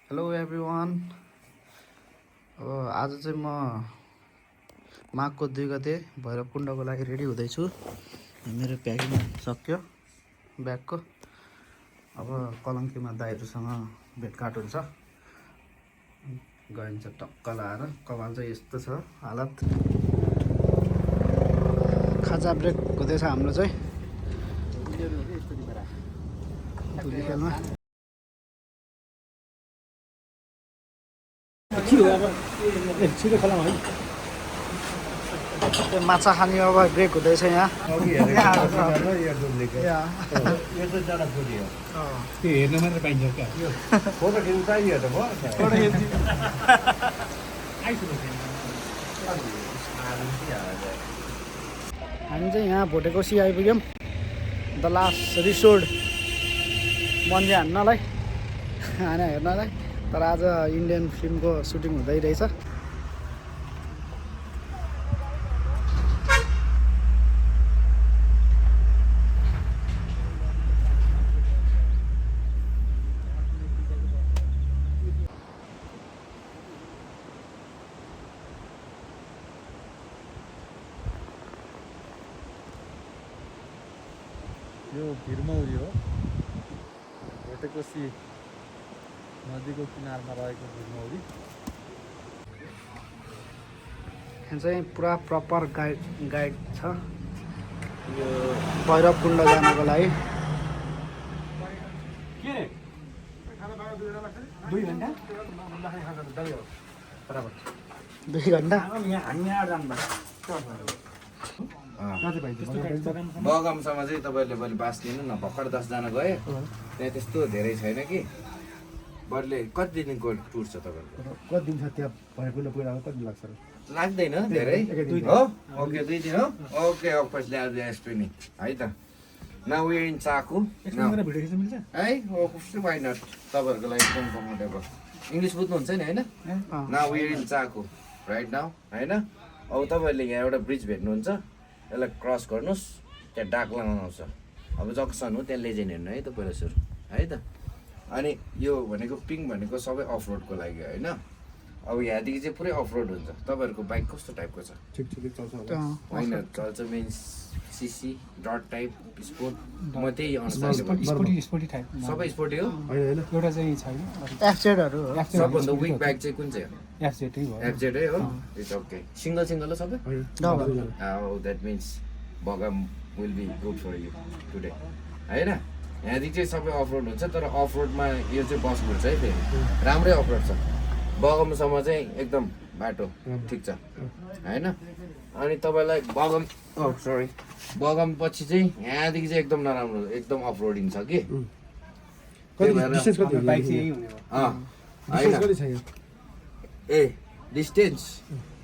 Hello everyone. अब आज चाहिँ म माघको 2 गते भैरवकुण्डको लागि रेडी हुँदैछु। मेरो प्याकिङ सक्यो ब्यागको। अब कलङ्कीमा दाइहरूसँग भेटघाट हुन्छ। गइन्छ टक्क लाएर। कपाल चाहिँ यस्तो छ हालत। खाजा ब्रेक हुँदैछ हाम्रो चाहिँ धुलीखेलमा। माछा खाने अब ब्रेक हुँदैछ यहाँ। हेर्न मात्र पाइन्छ क्या फोटो खिच्नु चाहियो त हामी चाहिँ यहाँ भोटेकोसी आइपुग्यौँ। द लास्ट रिसोर्ट मन्दिर हान्नलाई खाना हेर्नलाई। तर आज इन्डियन फिल्मको सुटिङ हुँदै रहेछ। यो भिरमौरी हो भोटेकोसी नदीको किनारमा रहेको भिरमौरी। यहाँ चाहिँ पुरा प्रपर गाइड छ यो भैरवकुण्ड जानको लागि। 2 घन्टा 2 घन्टा बगमसम्म चाहिँ तपाईँहरूले भोलि बास लिनु न। भर्खर 10 जना गए त्यहाँ त्यस्तो धेरै छैन कि। बरूले कति दिनको टुर छ तपाईँहरूको? कति दिन छ त्यहाँ भैरवकुण्ड पुग्न कति लाग्छ? लाग्दैन धेरै हो। ओके 2 दिन हो। ओके फर्स्ट ल्याएर एक्सप्लेन है त। Now we in Chaku video खिच्न मिल्छ है। Okay why not. तपाईँहरूको लागि एकदम कम्फर्टेबल। इङ्ग्लिस बुझ्नुहुन्छ नि होइन? Now we in Chaku right now होइन। अब तपाईँहरूले यहाँ एउटा ब्रिज भेट्नुहुन्छ। यसलाई क्रस गर्नुहोस्। त्यहाँ डाकलाङ आउँछ। अब जक्सन हो त्यहाँ लेजेन्ड हेर्नु है त पहिला सुरु है त। अनि यो भनेको पिङ भनेको सबै अफ रोडको लागि होइन। अब यहाँदेखि चाहिँ पुरै अफ रोड हुन्छ। तपाईँहरूको बाइक कस्तो टाइपको छ? ठिक चल्छ होइन चल्छ means CC dot type sport? म त्यही अनुसार स्पोर्टी टाइप सबै स्पोर्टी हो। एउटा चाहिँ छैन एफजेडहरू हो। सबभन्दा विक बाइक चाहिँ कुन चाहिँ हो? एफजेटै हो। एफजेडै हो। It's okay. सिङ्गल हो सबै? द्याट मिन्स बगाम will be good for you today होइन। यहाँदेखि चाहिँ सबै अफ रोड हुन्छ। तर अफ रोडमा यो चाहिँ बस घुर्छ है फेरि। राम्रै अफ रोड छ। बगमसम्म चाहिँ एकदम बाटो ठिक छ होइन। अनि तपाईँलाई बगम बगम पछि चाहिँ यहाँदेखि चाहिँ एकदम नराम्रो एकदम अफ रोडिङ छ कि। ए डिस्टेन्स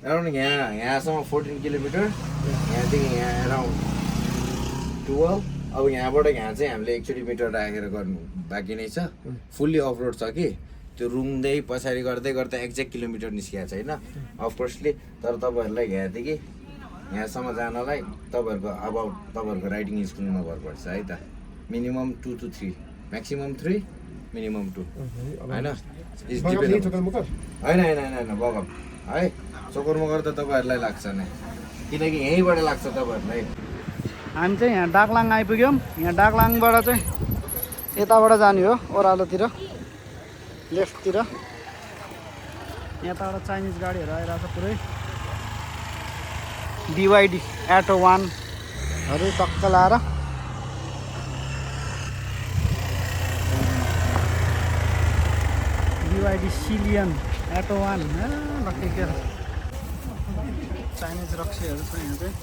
एराउन्ड यहाँसम्म 14 किलोमिटर। यहाँदेखि यहाँ एराउन्ड 12। अब यहाँबाट यहाँ चाहिँ हामीले 1 मिटर राखेर गर्नु बाँकी नै छ। फुल्ली अफ रोड छ कि। त्यो रुङ्दै पछाडि गर्दै गर्दा एक्ज्याक्ट किलोमिटर निस्किएको छैन अफकोर्सली। तर तपाईँहरूलाई यहाँदेखि यहाँसम्म जानलाई तपाईँहरूको अबाउट तपाईँहरूको राइडिङ स्कुलमा गर्नुपर्छ है त। मिनिमम 2 to 3 म्याक्सिमम 3 मिनिमम 2 होइन। होइन बगम है। चोकरमगर त तपाईँहरूलाई लाग्छ नै किनकि यहीँबाट लाग्छ तपाईँहरूलाई। हामी चाहिँ यहाँ डाकलाङ आइपुग्यौँ। यहाँ डाकलाङबाट चाहिँ यताबाट जाने हो ओह्रालोतिर लेफ्टतिर। यताबाट चाइनिज गाडीहरू आइरहेको छ पुरै। BYD एटो 1हरू टक्क लाएर। BYD सिलियन एटो 1 के चाइनिज रक्सीहरू छ यहाँ चाहिँ।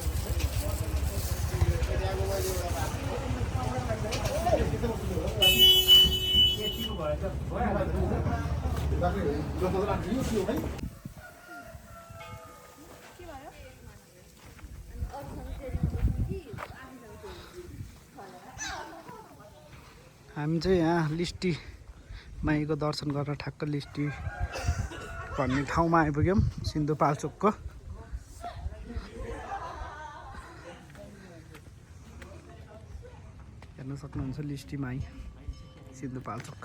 हामी चाहिँ यहाँ लिस्टी माईको दर्शन गरेर ठ्याक्क लिस्टी भन्ने ठाउँमा आइपुग्यौँ सिन्धुपाल्चोकको। हेर्न सक्नुहुन्छ लिस्टी माई सिन्धुपाल्चोक।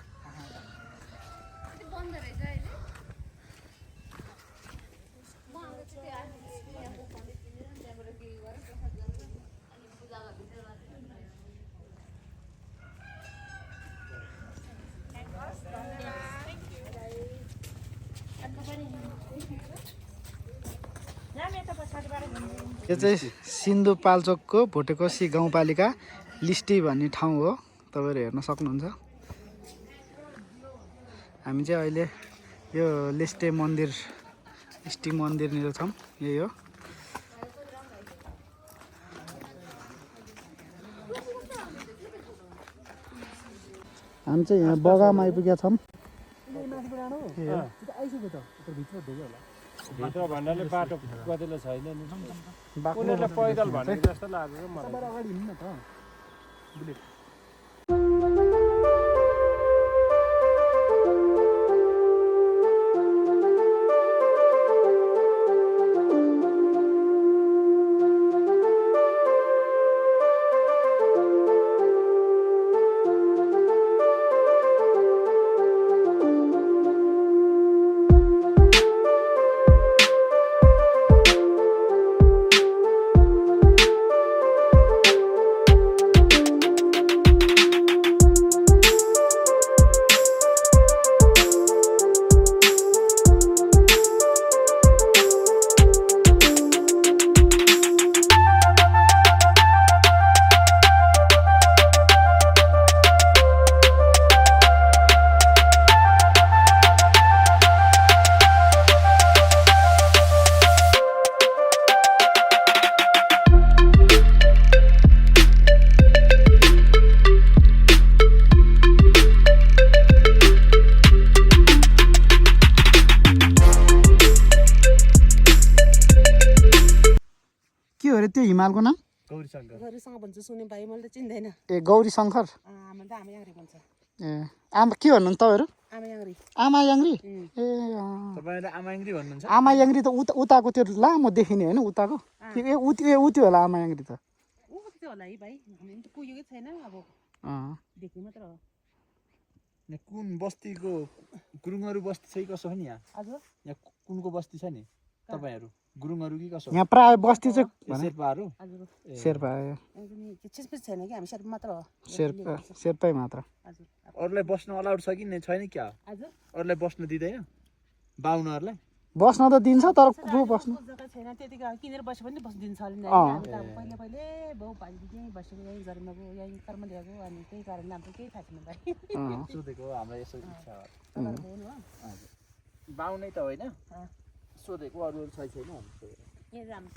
यो चाहिँ सिन्धुपाल्चोकको भोटेकोसी गाउँपालिका लिस्टी भन्ने ठाउँ हो, तपाईँहरू हेर्न सक्नुहुन्छ। हामी चाहिँ अहिले यो लिस्टे मन्दिर मन्दिरनिर छौँ, यही हो। हामी चाहिँ यहाँ बगामा आइपुगेका छौँ। भित्र भन्नाले बाटो कतिले छैन नि, उनीहरूले पैदल भनेको जस्तो लाग्यो मलाई। अगाडि हिँड्नु न त। के हो रे त्यो हिमालको नाम? गौरीसँग भन्छ सुने भाइ, मैले त चिन्दैन। ए गौरी शङ्कर। आमा त आमा याङ्री भन्छ। ए आमा के भन्नुहुन्छ तपाईँहरू? आमा याङ्री। आमा याङ्री? ए तपाईँले आमाङ्ग्री भन्नुहुन्छ? आमा याङ्री त उताको त्यो लामो देखिने होइन उताको? ए उति होला आमा याङ्री त। ऊ कति होला है भाइ, हामी त पुगेकै छैन, अब देख्ने मात्र हो। कुन बस्तीको गुरुङहरू बस्ती छ कि कसो हो नि यहाँ? हजुर यहाँ कुनको बस्ती छ नि तपाईँहरू? गुरुङहरू कि कसो? यहाँ प्राय बस्ती चाहिँ शेर्पाहरू? हजुर शेर्पा चिजपिज छैन कि, हामी शेर्पा मात्र हो। शेर्पै मात्र। हजुर अरूलाई बस्न अलाउड छ कि छैन क्या? हजुर अरूलाई बस्न दिँदैन बाहुनहरूलाई? बस्न त दिन्छ तर को बस्नु? जग्गा छैन त्यतिको, किनेर बस्यो भने बस्नु दिन्छ अलिक। हामी त अब पहिले बाउ भाइ यहीँ बसेको, यहीँ जन्म गयो, यहीँ कर्म ल्याएको, अनि त्यही कारणले हाम्रो केही थाहा छैन भाइ। सोधेको हामीलाई यसो इच्छा हो। तपाईँहरूको हो नि हो? बाहुनै त होइन, सोधेको अरू छैन यहाँ राम्रो।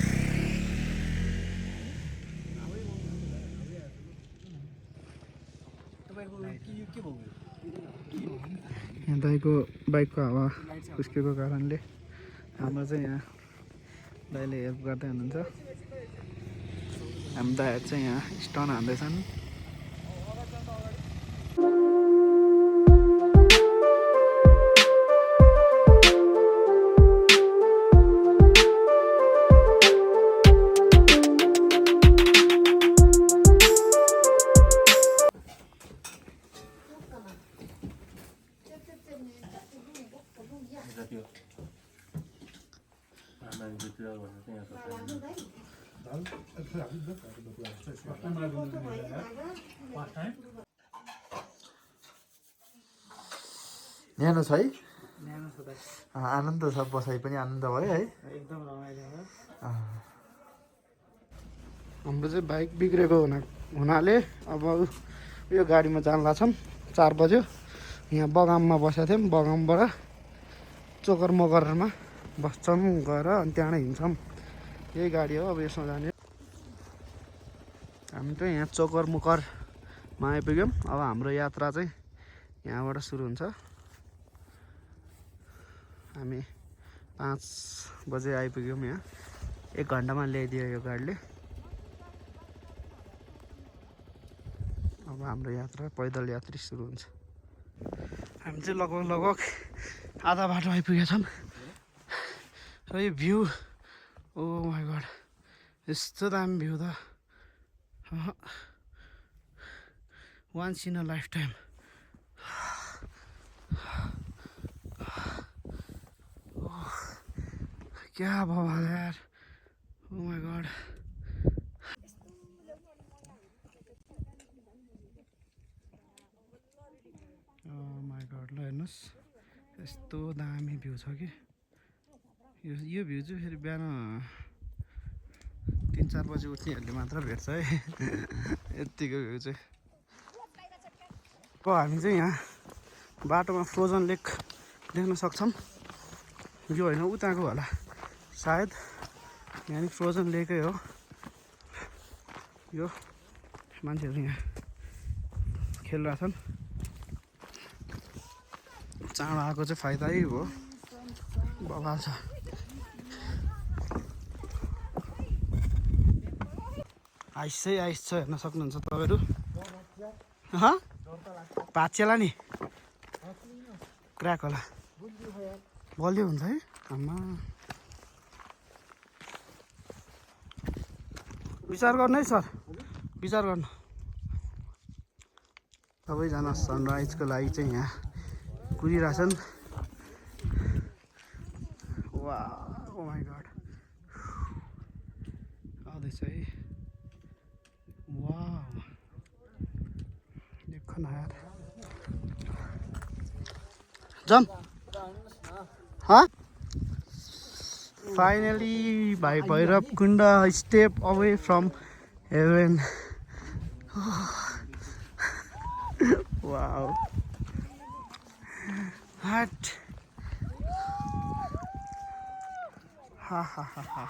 यहाँ दाइको बाइकको हावा खुस्केको कारणले हाम्रो चाहिँ यहाँ दाइले हेल्प गर्दै हुनुहुन्छ। हामी दाइहरू चाहिँ यहाँ स्टन हान्दैछन्। न्यानो छ है, आनन्द छ, बसाइ पनि आनन्द भयो है, एकदम रमाइलो हो। हाम्रो चाहिँ बाइक बिग्रेको हुनाले अब यो गाडीमा जान लाग्छौँ। 4 बज्यो। यहाँ बगाममा बसेको थियौँ, बगामबाट चोकर मकरमा बस्छौँ गएर, अनि त्यहाँ हिँड्छौँ। यही गाडी हो अब यसमा जाने। हामी चाहिँ यहाँ चोकर मुकरमा आइपुग्यौँ। अब हाम्रो यात्रा चाहिँ यहाँबाट सुरु हुन्छ। हामी 5 बजे आइपुग्यौँ यहाँ। 1 घन्टामा ल्याइदियो यो गाडीले। अब हाम्रो यात्रा पैदल यात्री सुरु हुन्छ। हामी चाहिँ लगभग आधा बाटो आइपुगेका छौँ। र यो भ्यू, ओ माई गड, यस्तो दामी भ्यू त, once in a lifetime. क्या बवाल यार, oh my God. My God, ल हेर्नुहोस् यस्तो दामी भ्यू छ कि। यो भ्यू चाहिँ फेरि बिहान 3-4 बजी उठ्नेहरूले मात्र भेट्छ है यत्तिको भ्यू चाहिँ। अब हामी चाहिँ यहाँ बाटोमा फ्रोजन लेक देख्न सक्छौँ। यो होइन उताको होला सायद, यहाँ फ्रोजन लेकै हो यो। मान्छेहरू यहाँ खेलिरहेछन्। चाँडो आएको चाहिँ फाइदै हो, बवाल छ। आइस छ हेर्न सक्नुहुन्छ तपाईँहरू। भाँचिएला नि क्र्याक होला, बलियो हुन्छ है आमा। विचार गर्नु है सर, विचार गर्नु। सबैजना सनराइजको लागि चाहिँ यहाँ कुदिरहेछन्। वा ओ माई गड आउँदैछ है। वाह देखो न यार, जम। हाँ फाइनली भाइ Bhairav Kund step away from heaven. Wow hot हा हा हा हा।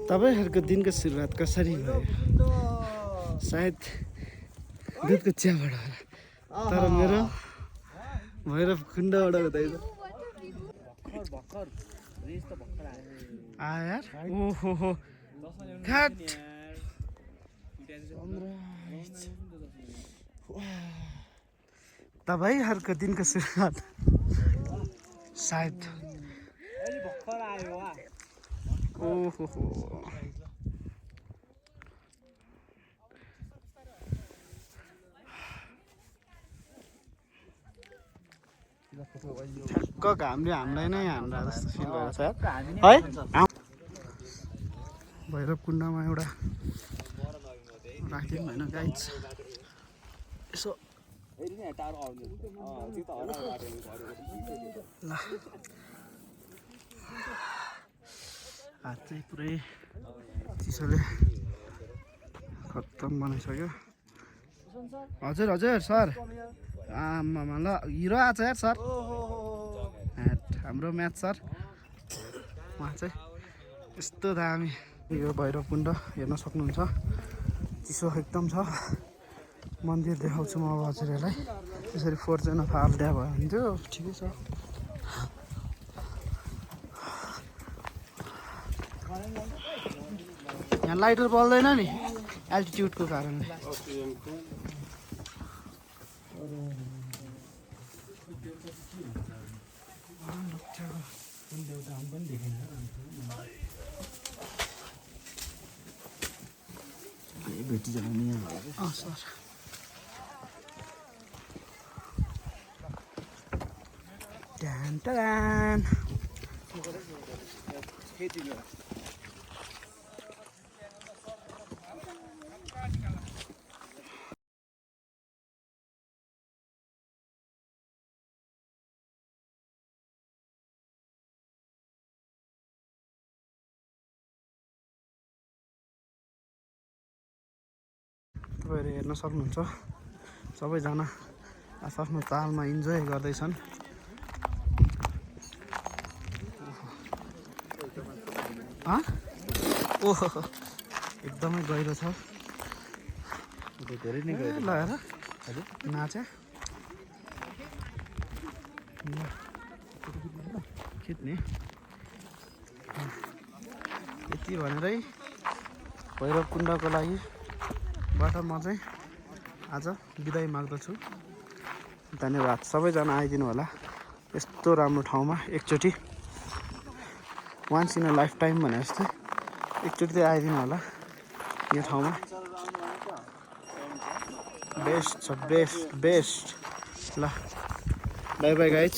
तपाईँहरूको दिनको सुरुवात कसरी भयो? सायद दुधको चियाबाट होला, तर मेरो भैरव कुण्डबाट हुँदैछ। यार ओहो तपाईँहरूको दिनको सुरुवात सायद ओहो ठ्याक्क घामले हामीलाई नै हान्दा जस्तो फिल भइरहेछ है। भैरव कुण्डमा एउटा राखिदिनु भएन गाइज, यसो ल। हात चाहिँ पुरै चिसोले खत्तम बनाइसक्यो। हजुर हजुर सर, आमामा ल हिरो आएको छ यार सर, हाम्रो म्याथ सर। उहाँ चाहिँ यस्तो दामी। यो भैरव कुण्ड हेर्न सक्नुहुन्छ, चिसो एकदम छ। मन्दिर देखाउँछु म अब हजुरहरूलाई। यसरी फोर्चेन अफ हालिदिया भयो भने चाहिँ ठिकै छ। यहाँ लाइटर बल्दैन नि एल्टिट्युडको कारणले। सर ट्यान ट्यान तपाईँहरू हेर्न सक्नुहुन्छ, सबैजना आफ्नो तालमा इन्जोय गर्दैछन्। ओहो एकदमै गहिरो छ, धेरै नै गहिरो। ल हेर नाचे खिच्ने यति भनेरै भैरव कुण्डको लागि बाट म चाहिँ आज बिदाई माग्दछु। धन्यवाद। सबैजना आइदिनु होला यस्तो राम्रो ठाउँमा एकचोटि, once in a lifetime भने जस्तै एकचोटि चाहिँ आइदिनु होला यो ठाउँमा। बेस्ट छ, बेस्ट बेस्ट। ल बाई बाई गाइज।